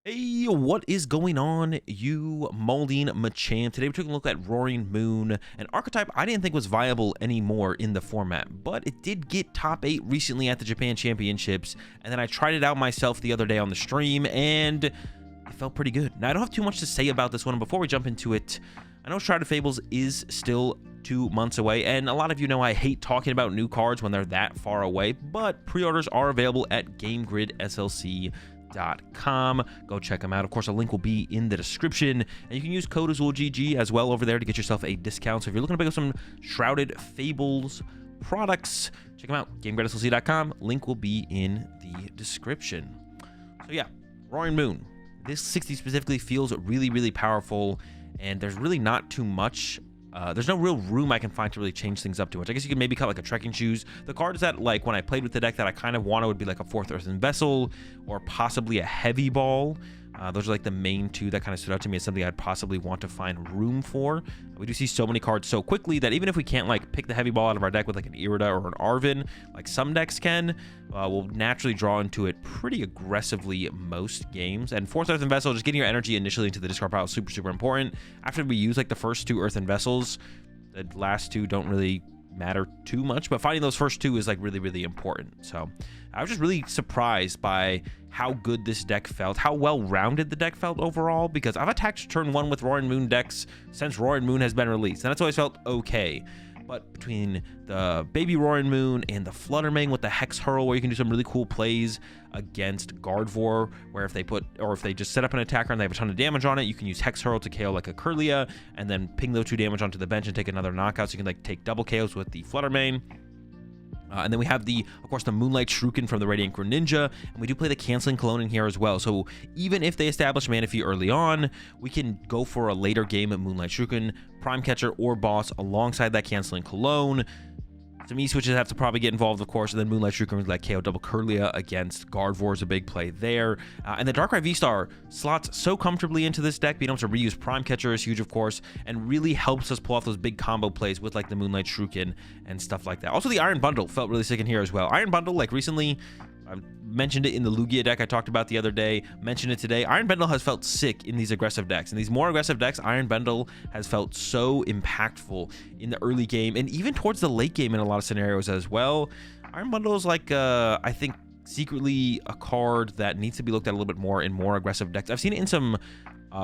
Hey, what is going on, you molding machamp? Today we're taking a look at Roaring Moon, an archetype I didn't think was viable anymore in the format, but it did get top 8 recently at the Japan Championships, and then I tried it out myself the other day on the stream, and it felt pretty good. Now, I don't have too much to say about this one, and before we jump into it, I know Shrouded Fables is still 2 months away, and a lot of you know I hate talking about new cards when they're that far away, but pre-orders are available at GameGridSLC.com. Go check them out. Of course, a link will be in the description, and you can use code AzulGG as well over there to get yourself a discount. So if you're looking to pick up some Shrouded Fables products, check them out. GameGridSLC.com. Link will be in the description. So yeah, Roaring Moon. This 60 specifically feels really, really powerful, and there's really not too much. There's no real room I can find to really change things up too much. I guess you could maybe cut like a trekking shoes. The cards that, like, when I played with the deck that I kind of wanted would be like a 4th Earthen Vessel or possibly a Heavy Ball. Those are like the main 2 that kind of stood out to me as something I'd possibly want to find room for. We do see so many cards so quickly that even if we can't like pick the Heavy Ball out of our deck with like an Irida or an Arvin, like some decks can, we'll naturally draw into it pretty aggressively most games. And 4th Earthen Vessel, just getting your energy initially into the discard pile is super, super important. After we use like the first 2 Earthen Vessels, the last 2 don't really matter too much, but finding those first 2 is like really, really important. So I was just really surprised by how good this deck felt, how well-rounded the deck felt overall, because I've attacked turn 1 with Roaring Moon decks since Roaring Moon has been released, and that's always felt okay. But between the Baby Roaring Moon and the Fluttermane with the Hex Hurl, where you can do some really cool plays against Gardevoir, where if they just set up an attacker and they have a ton of damage on it, you can use Hex Hurl to KO like a Kirlia, and then ping those 2 damage onto the bench and take another knockout, so you can like take double KOs with the Fluttermane. And then we have of course, the Moonlight Shuriken from the Radiant Greninja, and we do play the Canceling Cologne in here as well. So even if they establish Manaphy early on, we can go for a later game at Moonlight Shuriken, Prime Catcher, or Boss alongside that Canceling Cologne. Some E-switches have to probably get involved, of course, and then Moonlight Shuriken with like KO double Kirlia against Gardevoir is a big play there. And the Darkrai V-Star slots so comfortably into this deck. Being able to reuse Prime Catcher is huge, of course, and really helps us pull off those big combo plays with like the Moonlight Shuriken and stuff like that. Also, the Iron Bundle felt really sick in here as well. Iron Bundle, like recently, I mentioned it in the Lugia deck I talked about the other day, mentioned it today. Iron Bundle has felt sick in these aggressive decks. In these more aggressive decks, Iron Bundle has felt so impactful in the early game and even towards the late game in a lot of scenarios as well. Iron Bundle is like, I think, secretly a card that needs to be looked at a little bit more in more aggressive decks. I've seen it in some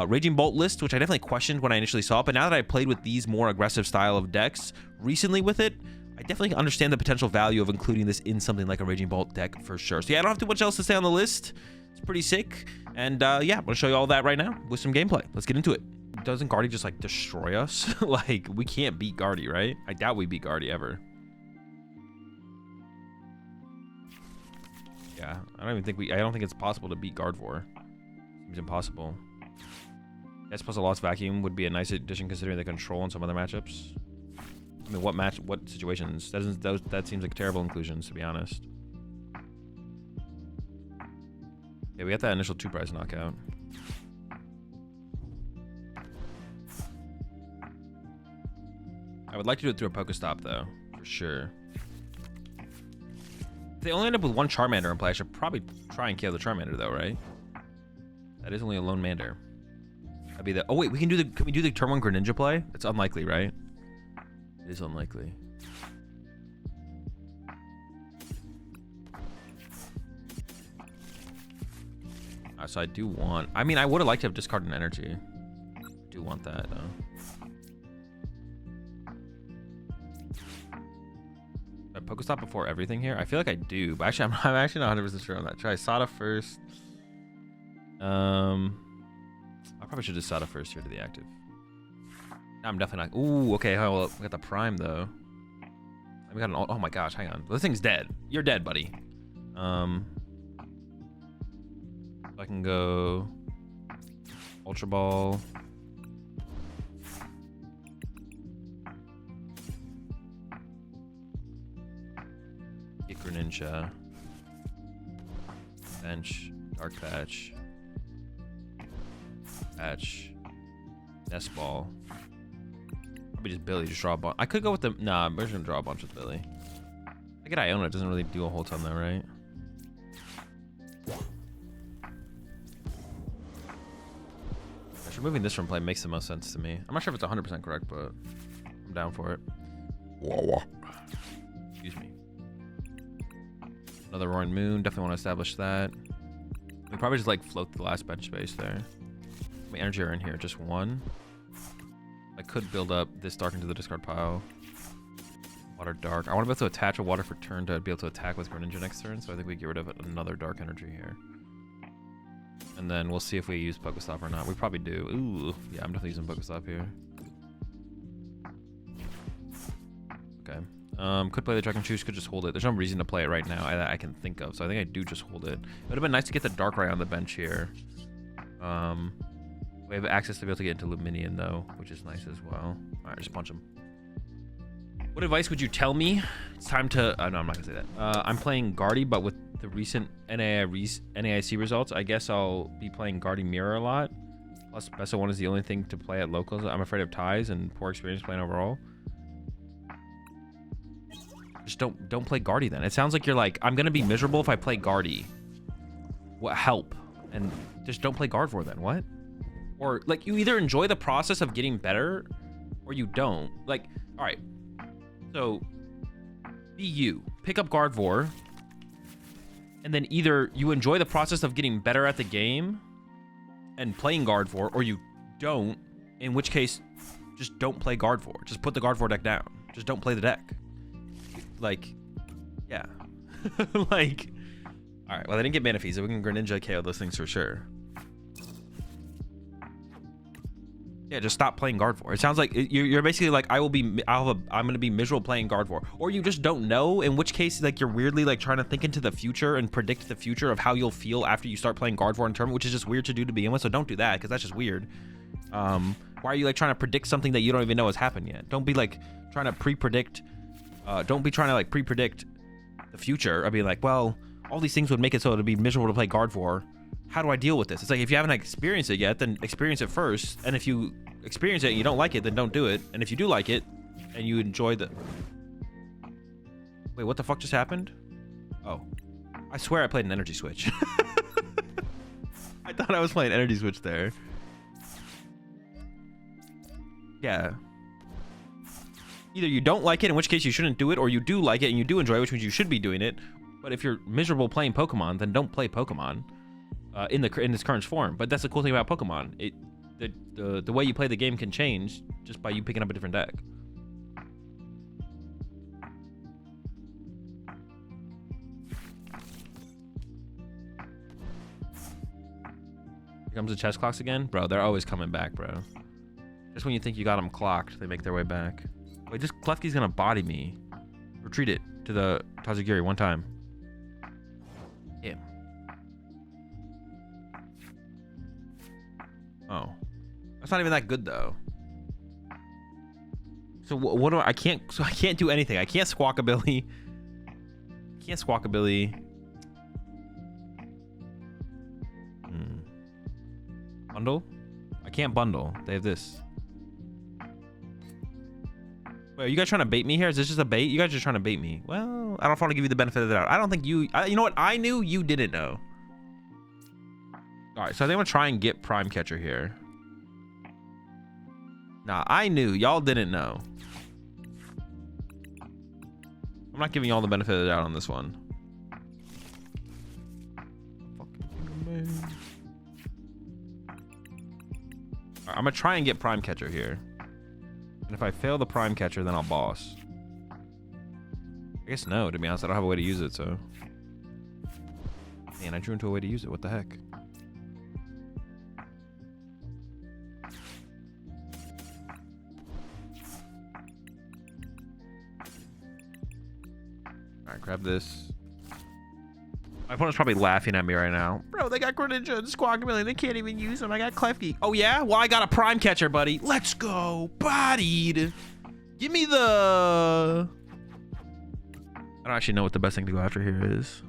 Raging Bolt lists, which I definitely questioned when I initially saw it, but now that I played with these more aggressive style of decks recently with it, I definitely understand the potential value of including this in something like a Raging Bolt deck for sure. So yeah, I don't have too much else to say on the list. It's pretty sick. And yeah, I'm going to show you all that right now with some gameplay. Let's get into it. Doesn't Guardy just like destroy us? Like, we can't beat Guardy, right? I doubt we beat Guardy ever. Yeah, I don't think it's possible to beat Gardevoir. Seems impossible. S plus a Lost Vacuum would be a nice addition considering the control in some other matchups. I mean, what situations? That seems like terrible inclusions, to be honest. Yeah, we got that initial 2-prize knockout. I would like to do it through a Pokestop, though, for sure. If they only end up with 1 Charmander in play, I should probably try and kill the Charmander, though, right? That is only a lone Mander. That'd be the... Oh, wait, can we do the turn 1 Greninja play? It's unlikely, right? It is unlikely. So I do want... I mean, I would have liked to have discarded an energy. I do want that, though. I Pokestop before everything here? I feel like I do, but actually, I'm actually not 100% sure on that. Try Sada first. I probably should do Sada first here to the active. I'm definitely not. Ooh, okay. Hold up. We got the Prime, though. We got an... Oh, my gosh. Hang on. This thing's dead. You're dead, buddy. I can go Ultra Ball. Get Greninja. Bench. Dark Patch. Patch. Nest Ball. Probably just Billy. Just draw a bunch. I could go with the... Nah, I'm just gonna draw a bunch with Billy. I get Iona. It doesn't really do a whole ton though, right? removing this from play makes the most sense to me. I'm not sure if it's 100% correct, but I'm down for it. Excuse me. Another Roaring Moon. Definitely want to establish that. We probably just like float the last bench space there. How many energy are in here? Just one. I could build up this dark into the discard pile. Water dark. I want to be able to attach a water for turn to be able to attack with Greninja next turn, so I think we get rid of another dark energy here. And then we'll see if we use Pokestop or not. We probably do. Ooh, yeah, I'm definitely using Pokestop here. Okay. Could play the Dragon Juice, could just hold it. There's no reason to play it right now I can think of, so I think I do just hold it. It would have been nice to get the Darkrai on the bench here. We have access to be able to get into Luminion though, which is nice as well. All right, just punch him. What advice would you tell me? It's time to... no, I'm not gonna say that. I'm playing Guardy, but with the recent NAIC results, I guess I'll be playing Guardy Mirror a lot. Plus, Best of 1 is the only thing to play at locals. I'm afraid of ties and poor experience playing overall. Just don't play Guardy then. It sounds like you're like, I'm gonna be miserable if I play Guardy. What help? And just don't play Gardevoir then. What? Or like you either enjoy the process of getting better, or you don't. Like, all right. So, be you. Pick up Gardevoir, and then either you enjoy the process of getting better at the game and playing Gardevoir, or you don't. In which case, just don't play Gardevoir. Just put the Gardevoir deck down. Just don't play the deck. Like, yeah. Like, all right. Well, I didn't get Manaphy, so we can Greninja KO those things for sure. Yeah, just stop playing Gardevoir. It sounds like you're basically like, I'm gonna be miserable playing Gardevoir, or you just don't know. In which case, like you're weirdly like trying to think into the future and predict the future of how you'll feel after you start playing Gardevoir in tournament, which is just weird to do to begin with. So don't do that because that's just weird. Why are you like trying to predict something that you don't even know has happened yet? Don't be like trying to pre-predict. Don't be trying to like pre-predict the future. I mean, like, well, all these things would make it so it'd be miserable to play Gardevoir. How do I deal with this? It's like, if you haven't experienced it yet, then experience it first. And if you experience it and you don't like it, then don't do it. And if you do like it and you enjoy the... Wait, what the fuck just happened? Oh. I swear I played an energy switch. I thought I was playing energy switch there. Yeah. Either you don't like it, in which case you shouldn't do it, or you do like it and you do enjoy it, which means you should be doing it. But if you're miserable playing Pokemon, then don't play Pokemon. In its current form. But that's the cool thing about Pokemon. The way you play the game can change just by you picking up a different deck. Here comes the chest clocks again. Bro, they're always coming back, bro. Just when you think you got them clocked, they make their way back. Wait, this Klefki's gonna body me. Retreat it to the Tazagiri one time. Damn. Oh, that's not even that good though. So what do I can't do anything. I can't Squawkabilly. Can't Squawkabilly. Bundle? I can't bundle. They have this. Wait, are you guys trying to bait me here? Is this just a bait? You guys are just trying to bait me. Well, I don't want to give you the benefit of the doubt. I don't think you know what? I knew you didn't know. All right, so I think I'm gonna try and get Prime Catcher here. Nah, I knew. Y'all didn't know. I'm not giving y'all the benefit of the doubt on this one. Right, I'm gonna try and get Prime Catcher here. And if I fail the Prime Catcher, then I'll boss. I guess no, to be honest. I don't have a way to use it, so. Man, I drew into a way to use it. What the heck? Alright, grab this. My opponent's probably laughing at me right now. Bro, they got Greninja and Squawkabilly. They can't even use them. I got Klefki. Oh, yeah? Well, I got a Prime Catcher, buddy. Let's go. Bodied. Give me the... I don't actually know what the best thing to go after here is.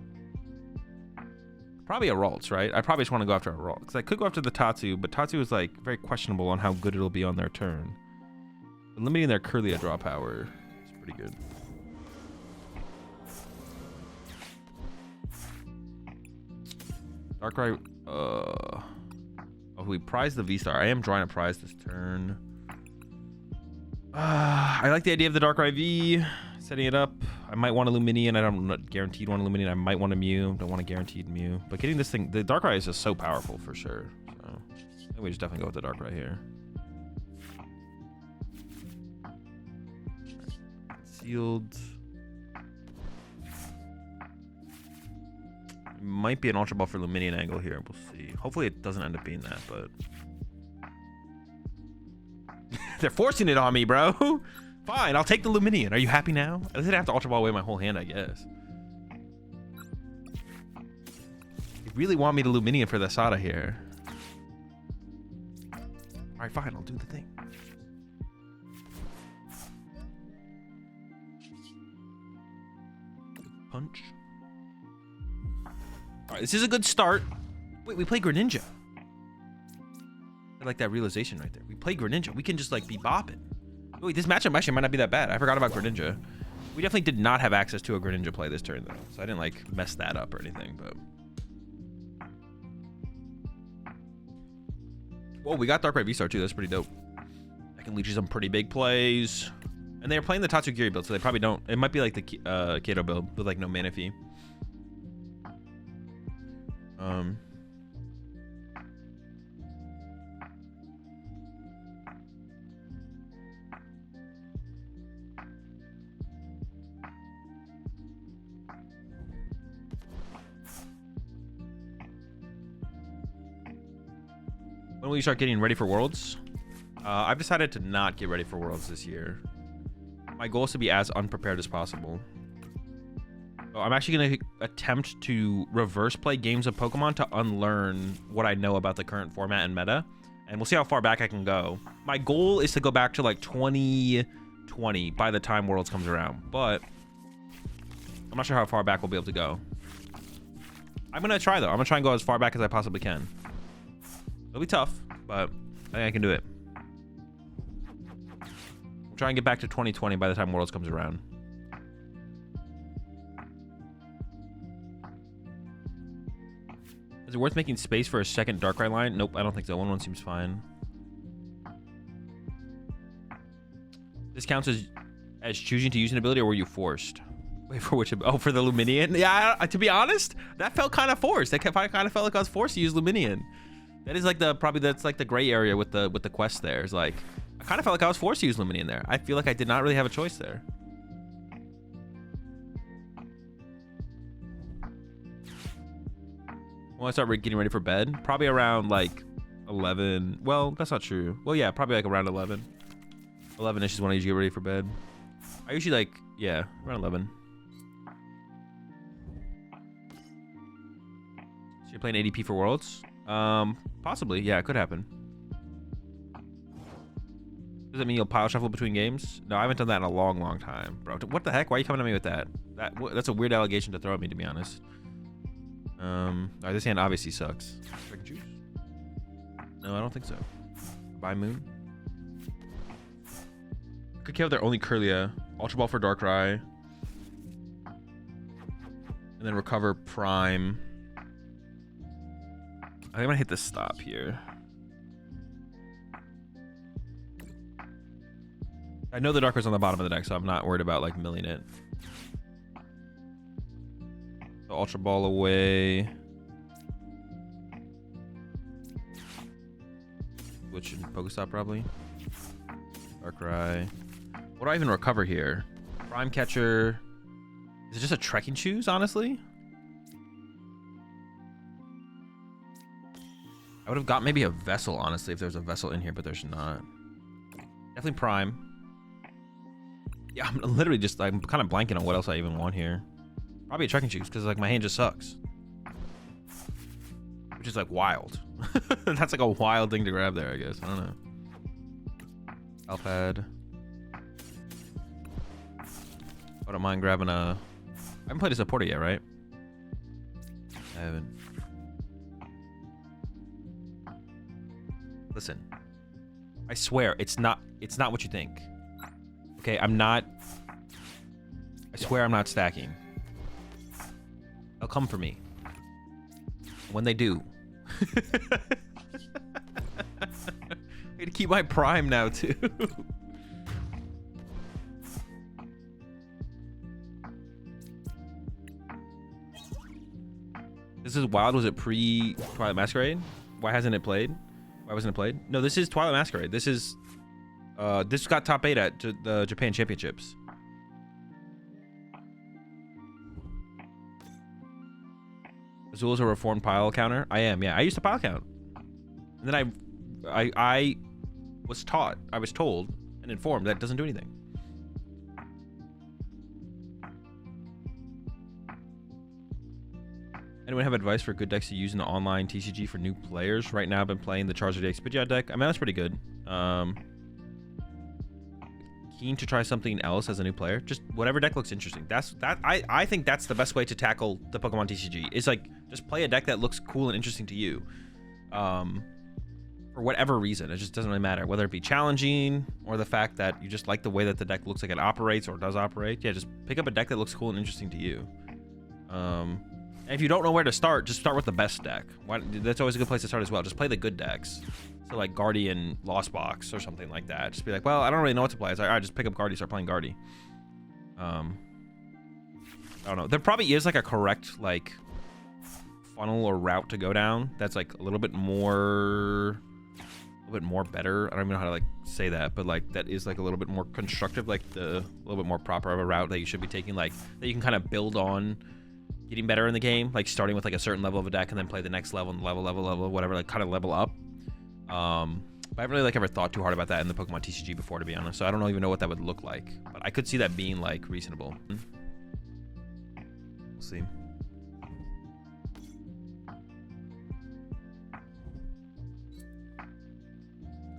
Probably a Ralts, right? I probably just want to go after a Ralts. Because I could go after the Tatsu, but Tatsu is, like, very questionable on how good it'll be on their turn. But limiting their Kirlia draw power is pretty good. Darkrai, oh, we prize the V-Star. I am drawing a prize this turn. I like the idea of the Darkrai V. Setting it up. I might want a Luminion. I'm not guaranteed one Luminion. I might want a Mew. Don't want a guaranteed Mew. But getting this thing, the Darkrai is just so powerful for sure. So I think we just definitely go with the Darkrai here. Sealed. Might be an Ultra Ball for Luminion angle here. We'll see. Hopefully it doesn't end up being that, but they're forcing it on me, bro. Fine, I'll take the Luminion. Are you happy now? I didn't have to Ultra Ball away my whole hand, I guess. You really want me to Luminion for the Sada here. All right, fine, I'll do the thing. Punch. All right, this is a good start. Wait, we play Greninja. I like that realization right there. We play Greninja. We can just like be bopping. Wait, this matchup actually might not be that bad. I forgot about Greninja. We definitely did not have access to a Greninja play this turn though, so I didn't like mess that up or anything. But whoa, we got Darkrai V-Star too. That's pretty dope. I can lead you some pretty big plays. And they're playing the Tatsugiri build, so they probably don't. It might be like the Kato build with like no mana fee. When will you start getting ready for Worlds? I've decided to not get ready for Worlds this year. My goal is to be as unprepared as possible. So I'm actually going to attempt to reverse play games of Pokemon to unlearn what I know about the current format and meta. And we'll see how far back I can go. My goal is to go back to like 2020 by the time Worlds comes around. But I'm not sure how far back we'll be able to go. I'm going to try though. I'm going to try and go as far back as I possibly can. It'll be tough, but I think I can do it. We'll try and get back to 2020 by the time Worlds comes around. Is it worth making space for a second Darkrai line? Nope, I don't think so. 1/1 seems fine. This counts as choosing to use an ability, or were you forced? Wait, for which? Oh, for the Luminion? Yeah, to be honest, that felt kind of forced. I kind of felt like I was forced to use Luminion. That is like that's like the gray area with the quest there. It's like I kind of felt like I was forced to use Luminion there. I feel like I did not really have a choice there. When I start getting ready for bed, probably around like 11. Well, that's not true. Well, yeah, probably like around 11. 11ish is when I usually get ready for bed. I usually like, yeah, around 11. So you're playing ADP for Worlds? Possibly. Yeah, it could happen. Does that mean you'll pile shuffle between games? No, I haven't done that in a long, long time, bro. What the heck? Why are you coming at me with that? That's a weird allegation to throw at me, to be honest. All right, this hand obviously sucks. Dragon Juice? No, I don't think so. By Moon? Could kill their only Kirlia. Ultra Ball for Darkrai. And then recover Prime. I think I'm gonna hit the stop here. I know the Darkrai's on the bottom of the deck, so I'm not worried about like milling it. So Ultra Ball away. Switch and Pokestop probably. Darkrai. What do I even recover here? Prime Catcher. Is it just a Trekking Shoes, honestly? I would have got maybe a Vessel, honestly, if there's a Vessel in here, but there's not. Definitely Prime. Yeah, I'm literally just, I'm kind of blanking on what else I even want here. Probably a Trekking Shoes, because like my hand just sucks. Which is like wild. That's like a wild thing to grab there, I guess. I don't know. Alpad. I don't mind grabbing a... I haven't played a supporter yet, right? I haven't. Listen. I swear, it's not what you think. Okay, I'm not... I swear I'm not stacking. They'll come for me. When they do. keep my prime now too. This is wild. Was it pre Twilight Masquerade? Why hasn't it played? Why wasn't it played? No, this is Twilight Masquerade. This is this got top 8 at the Japan Championships. Azul is a reformed pile counter. I am, yeah. I used to pile count, and then I was told and informed that it doesn't do anything. Anyone have advice for good decks to use in the online TCG for new players? Right now, I've been playing the Charizard Expedia deck. I mean, that's pretty good. Keen to try something else as a new player. Just whatever deck looks interesting. I think that's the best way to tackle the Pokemon TCG. It's like just play a deck that looks cool and interesting to you. For whatever reason, it just doesn't really matter. Whether it be challenging or the fact that you just like the way that the deck looks like it operates or does operate. Yeah, just pick up a deck that looks cool and interesting to you. And if you don't know where to start, just start with the best deck. That's always a good place to start as well. Just play the good decks. So like Guardian Lost Box or something like that. Just be like, well, I don't really know what to play. It's like, all right, just pick up Guardy, start playing Guardy. I don't know. There probably is like a correct like funnel or route to go down. That's like a little bit more better. I don't even know how to like say that, but like that is like a little bit more constructive, like a little bit more proper of a route that you should be taking, like that you can kind of build on getting better in the game, like starting with like a certain level of a deck and then play the next level and level, whatever, like kind of level up. But I haven't really like ever thought too hard about that in the Pokemon TCG before, to be honest. So I don't even know what that would look like, but I could see that being like reasonable. We'll see.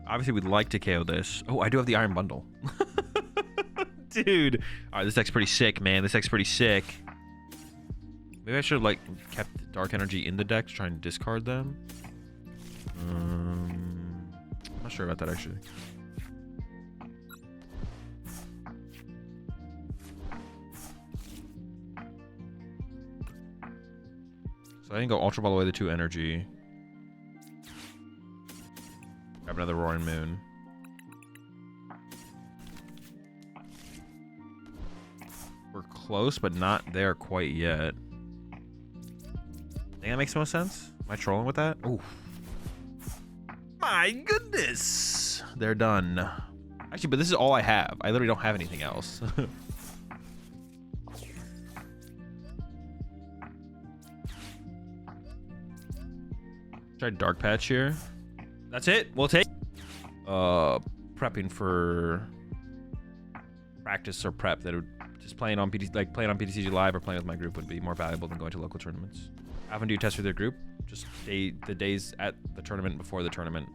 Obviously, we'd like to KO this. Oh, I do have the Iron Bundle. Dude. All right, this deck's pretty sick, man. This deck's pretty sick. Maybe I should have, like, kept Dark Energy in the deck to try and discard them. I'm not sure about that, actually. So I can go Ultra Ball away the 2 energy. Grab another Roaring Moon. We're close, but not there quite yet. I think that makes most sense. Am I trolling with that? Oh, my goodness. They're done. Actually, but this is all I have. I literally don't have anything else. Try Dark Patch here. That's it. We'll take prepping for practice or prep that would just playing on PTCG Live or playing with my group would be more valuable than going to local tournaments. How often do you test with your group? Just the days at the tournament before the tournament.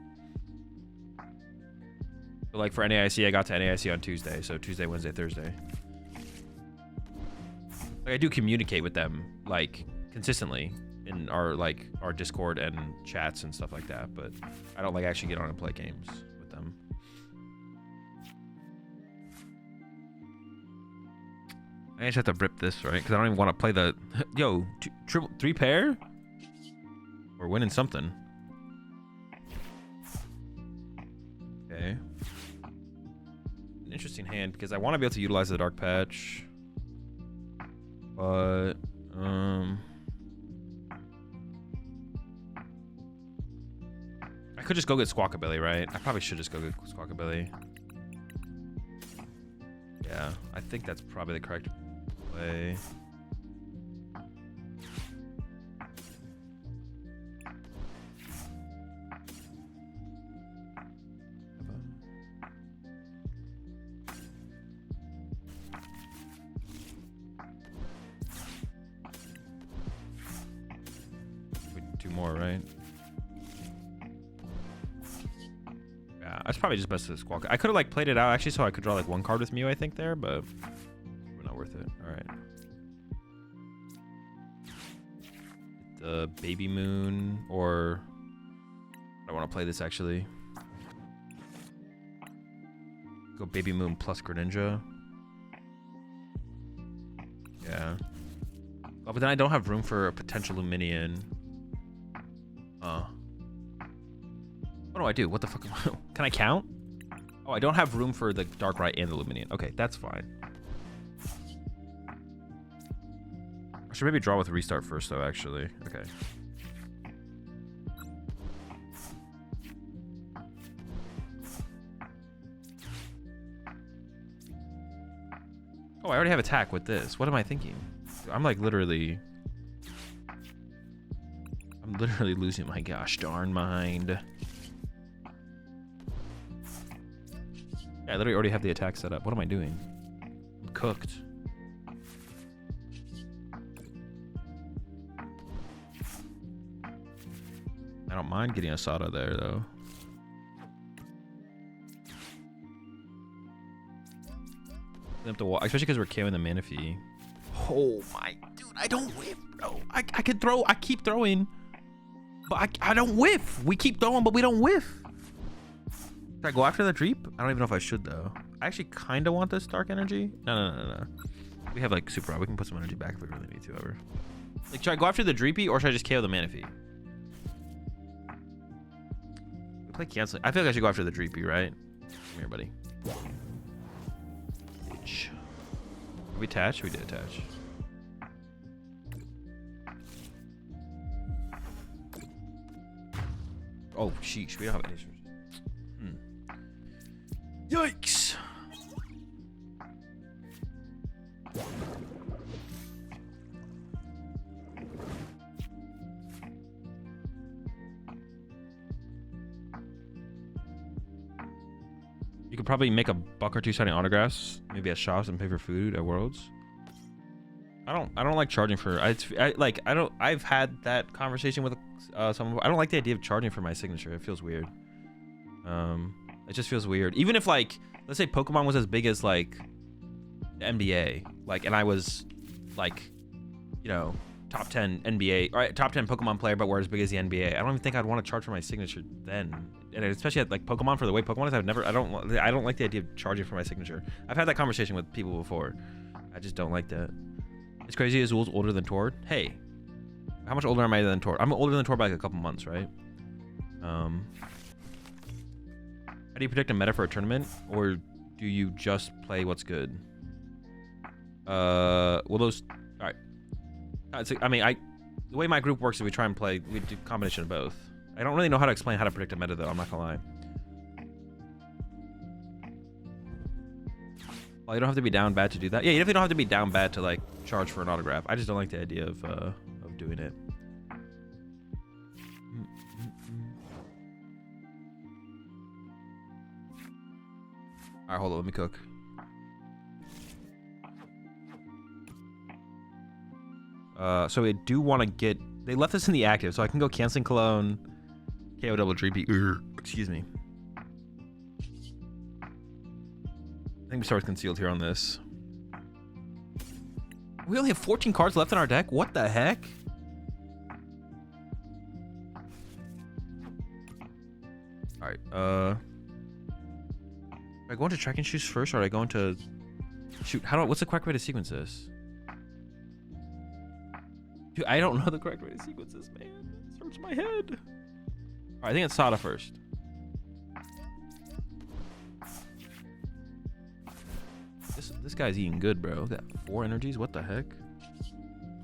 So like for NAIC, I got to NAIC on Tuesday, so Tuesday, Wednesday, Thursday. Like I do communicate with them like consistently in our Discord and chats and stuff like that, but I don't like actually get on and play games with them. I just have to rip this, right? Because I don't even want to play the... Yo, 3 pair? We're winning something. Okay. An interesting hand, because I want to be able to utilize the Dark Patch. But... I could just go get Squawkabilly, right? I probably should just go get Squawkabilly. Yeah, I think that's probably the correct play. Wait, 2 more, right? Yeah, that's probably just best to Squawk. I could have like played it out actually, so I could draw like 1 card with Mew, I think there, but not worth it. All right. The Baby Moon, or I want to play this actually. Go Baby Moon plus Greninja. Yeah. Oh, but then I don't have room for a potential Luminion. What do I do? What the fuck? Can I count? Oh, I don't have room for the Darkrai and the Lumineon. Okay, that's fine. I should maybe draw with restart first, though, actually. Okay. Oh, I already have attack with this. What am I thinking? I'm like literally losing my gosh darn mind. Yeah, I literally already have the attack set up. What am I doing? I'm cooked. I don't mind getting a Sada there, though. Have to walk, especially because we're KOing the Manaphy. Oh my, dude, I don't whiff, bro. I can throw, I keep throwing, but I don't whiff. We keep throwing, but we don't whiff. Should I go after the Dreep? I don't even know if I should, though. I actually kind of want this Dark Energy. No. We have, like, Super Rod. We can put some energy back if we really need to, ever. Like, should I go after the Dreepy, or should I just KO the Manaphy? We play Canceling. I feel like I should go after the Dreepy, right? Come here, buddy. Did we attach? We did attach. Oh, sheesh. We don't have any. Yikes. You could probably make a buck or two signing autographs, maybe at shops and pay for food at Worlds. I don't like charging for. I've had that conversation with someone. I don't like the idea of charging for my signature. It feels weird. It just feels weird. Even if, like, let's say Pokemon was as big as, like, the NBA, like, and I was, like, you know, top 10 NBA, or top 10 Pokemon player, but we're as big as the NBA. I don't even think I'd want to charge for my signature then. And especially at, like, Pokemon, for the way Pokemon is, I don't like the idea of charging for my signature. I've had that conversation with people before. I just don't like that. It's crazy Azul's older than Tord. Hey, how much older am I than Tord? I'm older than Tord by like a couple months, right? How do you predict a meta for a tournament, or do you just play what's good? Well, those. All right. I mean, the way my group works is we try and play. We do a combination of both. I don't really know how to explain how to predict a meta, though. I'm not gonna lie. Well, you don't have to be down bad to do that. Yeah, you definitely don't have to be down bad to, like, charge for an autograph. I just don't like the idea of doing it. All right, hold on. Let me cook. So I do want to get. They left this in the active, so I can go Canceling Cologne, KO double Dreepy. Excuse me. I think we start with Concealed here on this. We only have 14 cards left in our deck? What the heck? Alright, do I go into Tracking Shoes first, or do I go into... Shoot, what's the correct way to sequence this? Dude, I don't know the correct way to sequence this, man. It hurts my head. Alright, I think it's Sada first. This guy's eating good, bro. Look at that. 4 energies? What the heck?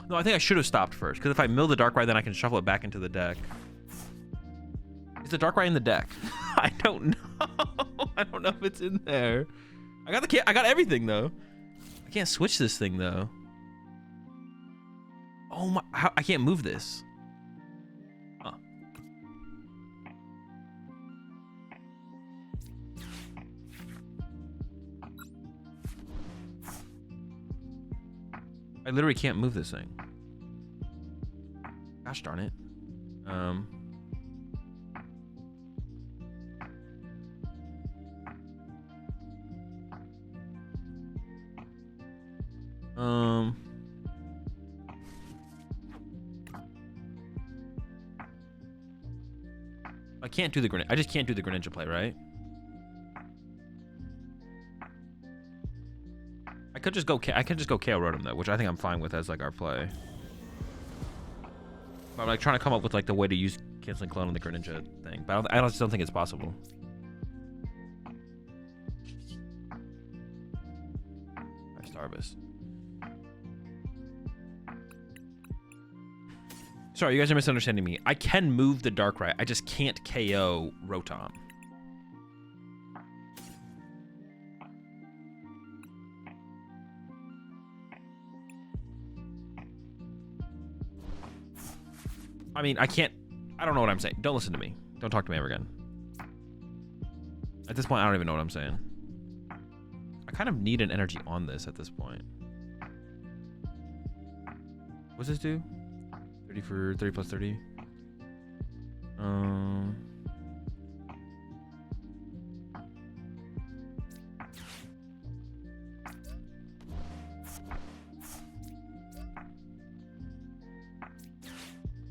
No, I think I should have stopped first, because if I mill the Darkrai, then I can shuffle it back into the deck. Is the Darkrai in the deck? I don't know. I don't know if it's in there. I got everything, though. I can't switch this thing, though. Oh my, I can't move this. Huh. I literally can't move this thing. Gosh darn it. I can't do the Greninja. I just can't do the Greninja play, right? I could just go KO Rotom though, which I think I'm fine with as like our play. But I'm like trying to come up with like the way to use canceling clone on the Greninja thing, but I just don't think it's possible. Starvis. Sorry, you guys are misunderstanding me. I can move the Darkrai. I just can't KO Rotom. I mean, I can't... I don't know what I'm saying. Don't listen to me. Don't talk to me ever again. At this point, I don't even know what I'm saying. I kind of need an energy on this at this point. What's this do? 30 for 30 plus 30.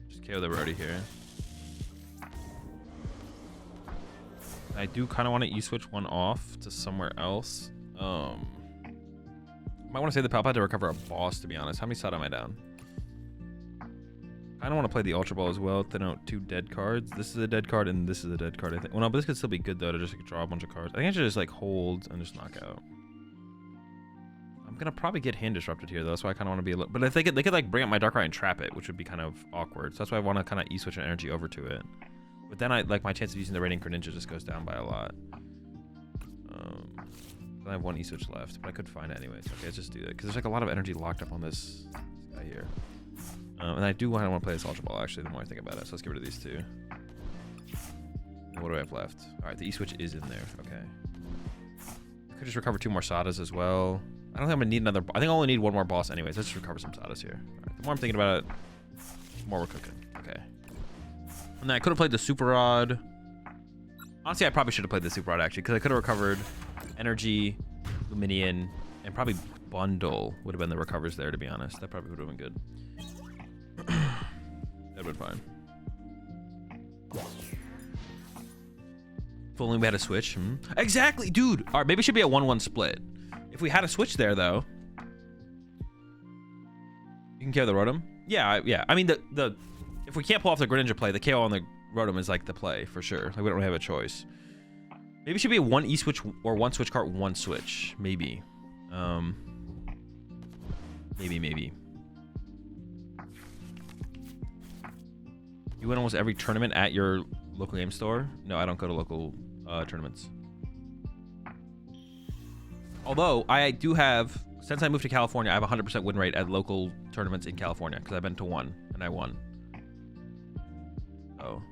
Just KO the already here. I do kind of want to E-switch one off to somewhere else. Might want to save the Palpad to recover a boss, to be honest. How many side am I down? I don't want to play the Ultra Ball as well to note 2 dead cards. This is a dead card and this is a dead card, I think. Well, no, but this could still be good, though, to just like, draw a bunch of cards. I think I should just, like, hold and just knock out. I'm going to probably get hand disrupted here, though. That's why I kind of want to be a little... But if they could, like, bring up my Darkrai and trap it, which would be kind of awkward. So that's why I want to kind of E-switch an energy over to it. But then, my chance of using the Radiant Greninja just goes down by a lot. I have 1 E-switch left, but I could find it anyways. Okay, let's just do that. Because there's, like, a lot of energy locked up on this guy here. And I do want to play this Ultra Ball, actually, the more I think about it. So let's get rid of these 2. And what do I have left? All right, the E-switch is in there. Okay. I could just recover 2 more Sadas as well. I don't think I'm going to need another... I think I only need 1 more boss anyways. Let's just recover some Sadas here. All right, the more I'm thinking about it, the more we're cooking. Okay. And then I could have played the Super Rod. Honestly, I probably should have played the Super Rod, actually, because I could have recovered Energy, Luminion, and probably Bundle would have been the recovers there, to be honest. That probably would have been good. That would have been fine. If only we had a switch. Exactly, dude. All right, maybe it should be a 1-1 split. If we had a switch there, though. You can KO the Rotom? Yeah, yeah. I mean, the if we can't pull off the Greninja play, the KO on the Rotom is like the play for sure. Like, we don't really have a choice. Maybe it should be a 1 E-switch or 1 switch card, 1 switch. Maybe. Maybe. You win almost every tournament at your local game store? No, I don't go to local tournaments. Although, I do have, since I moved to California, I have a 100% win rate at local tournaments in California, because I've been to 1, and I won. Oh.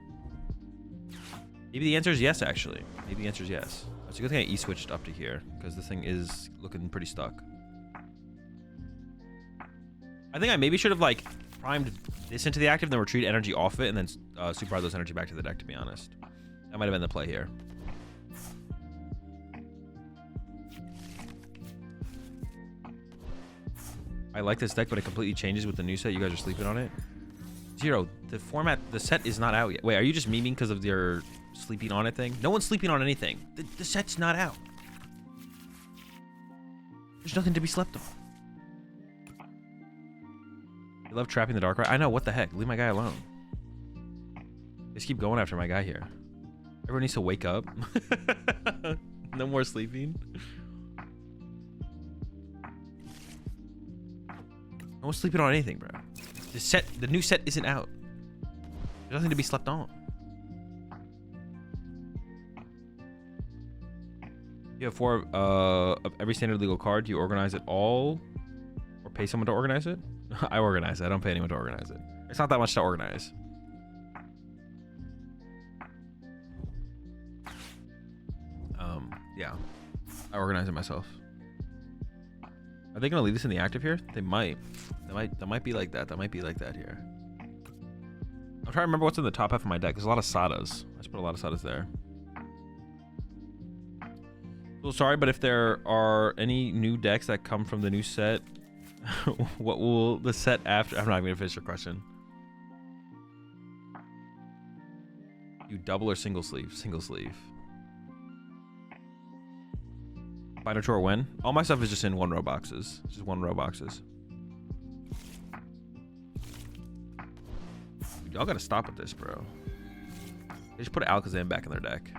Maybe the answer is yes, actually. Maybe the answer is yes. It's a good thing I E-switched up to here, because this thing is looking pretty stuck. I think I maybe should have, like, primed this into the active, then retreat energy off it, and then super rod those energy back to the deck, to be honest. That might have been the play here. I like this deck, but it completely changes with the new set. You guys are sleeping on it. Zero, the format, the set is not out yet. Wait, are you just memeing because of your sleeping on it thing? No one's sleeping on anything. The set's not out. There's nothing to be slept on. You love trapping the Darkrai? I know, what the heck? Leave my guy alone. Just keep going after my guy here. Everyone needs to wake up. No more sleeping. No one's sleeping on anything, bro. The new set isn't out. There's nothing to be slept on. You have 4 of every standard legal card. Do you organize it all? Or pay someone to organize it? I organize it. I don't pay anyone to organize it. It's not that much to organize. Yeah. I organize it myself. Are they gonna leave this in the active here? They might. That might be like that. That might be like that here. I'm trying to remember what's in the top half of my deck. There's a lot of Sadas. I just put a lot of Sadas there. So sorry, but if there are any new decks that come from the new set, what will the set after? I'm not even gonna finish your question. You double or single sleeve? Single sleeve. Binator or when? All my stuff is just in 1 row boxes. It's just 1 row boxes. Y'all gotta stop with this, bro. They just put Alakazam back in their deck.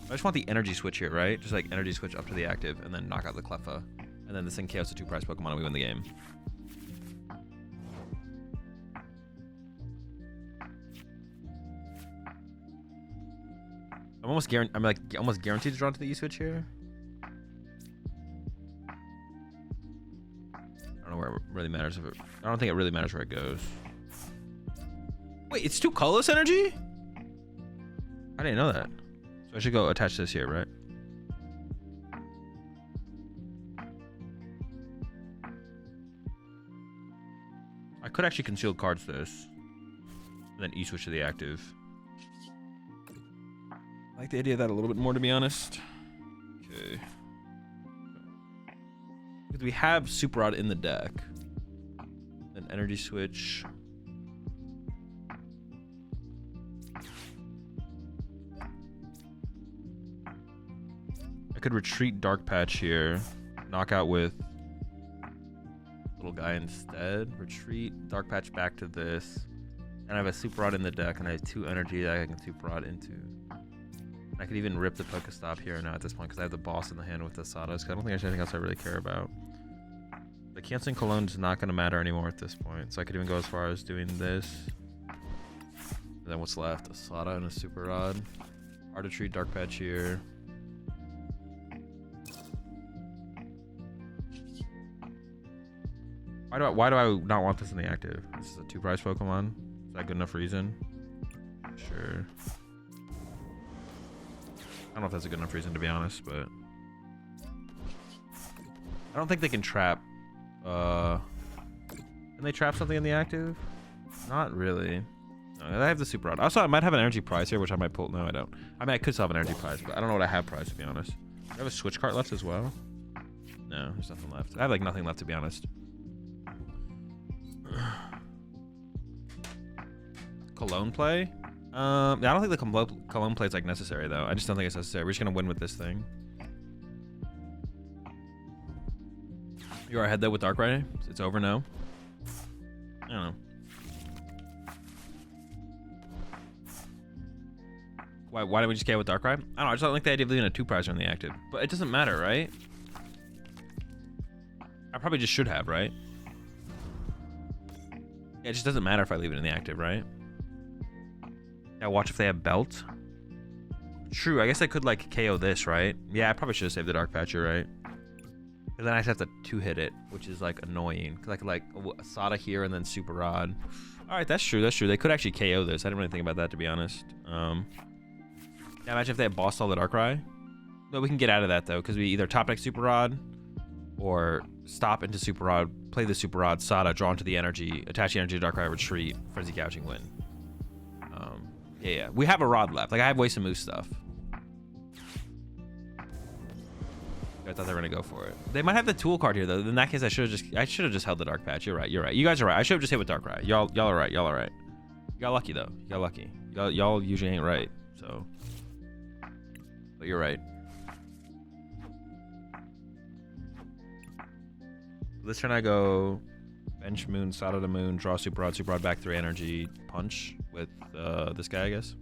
I just want the energy switch here, right? Just like energy switch up to the active and then knock out the Cleffa. And then this thing KOs a 2-prize Pokemon and we win the game. I'm almost guaranteed to draw to the E-switch here. I don't know where it really matters if it... I don't think it really matters where it goes. Wait, it's 2 colorless energy? I didn't know that. So I should go attach this here, right? I could actually concealed cards this. And then E-switch to the active. I like the idea of that a little bit more, to be honest. Okay. Because we have Super Rod in the deck. Then energy switch. I could retreat Dark Patch here. Knock out with little guy instead. Retreat Dark Patch back to this. And I have a Super Rod in the deck, and I have 2 energy that I can Super Rod into. I could even rip the Pokestop here now at this point because I have the boss in the hand with the Sadas. I don't think there's anything else I really care about. The canceling Cologne is not going to matter anymore at this point. So I could even go as far as doing this. And then what's left? A Sada and a Super Rod. Hard to treat Dark Patch here. Why do I not want this in the active? This is a 2-prize Pokemon. Is that good enough reason? Sure. I don't know if that's a good enough reason, to be honest, but I don't think they can trap. Can they trap something in the active? Not really. No, I have the Super Rod. Also, I might have an energy prize here, which I might pull. No, I don't. I mean, I could still have an energy prize, but I don't know what I have prize, to be honest. Do I have a switch card left as well? No, there's nothing left. I have like nothing left, to be honest. Cologne play? I don't think the Cologne play is like necessary though. I just don't think it's necessary. We're just gonna win with this thing. You're ahead though with Darkrai. It's over now. I don't know. Why did we just KO with Darkrai? I don't know. I just don't like the idea of leaving a 2-prizer in the active, but it doesn't matter, right? I probably just should have, right? Yeah, it just doesn't matter if I leave it in the active, right? Yeah, watch if they have belt. True, I guess I could like KO this, right? Yeah, I probably should have saved the Dark Patch, right? Because then I just have to 2-hit it, which is like annoying. Cause I could like a Sada here and then Super Rod. All right, that's true. That's true. They could actually KO this. I didn't really think about that, to be honest. Yeah, imagine if they had bossed all the Darkrai. No, we can get out of that though, because we either top deck Super Rod or stop into Super Rod, play the Super Rod, Sada, draw into the energy, attach the energy to Darkrai, retreat, Frenzy Gouging, win. Yeah, we have a Rod left. Like I have Waste and Moose stuff. I thought they were gonna go for it. They might have the tool card here though. In that case, I should have just held the Dark Patch. You're right. You're right. You guys are right. I should have just hit with Darkrai. Y'all are right. Y'all are right. You got lucky though. You got lucky. Y'all usually ain't right. So, but you're right. This turn I go bench Moon, Sada to Moon, draw Super Rod back 3 energy, punch with this guy, I guess.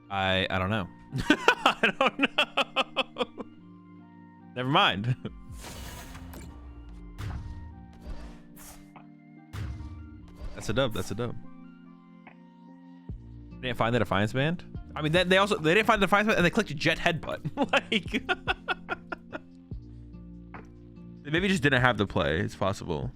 I don't know. I don't know. Never mind. That's a dub. That's a dub. They didn't find the Defiance Band? I mean, they didn't find the Defiance Band and they clicked Jet Headbutt. Like, they maybe just didn't have the play. It's possible.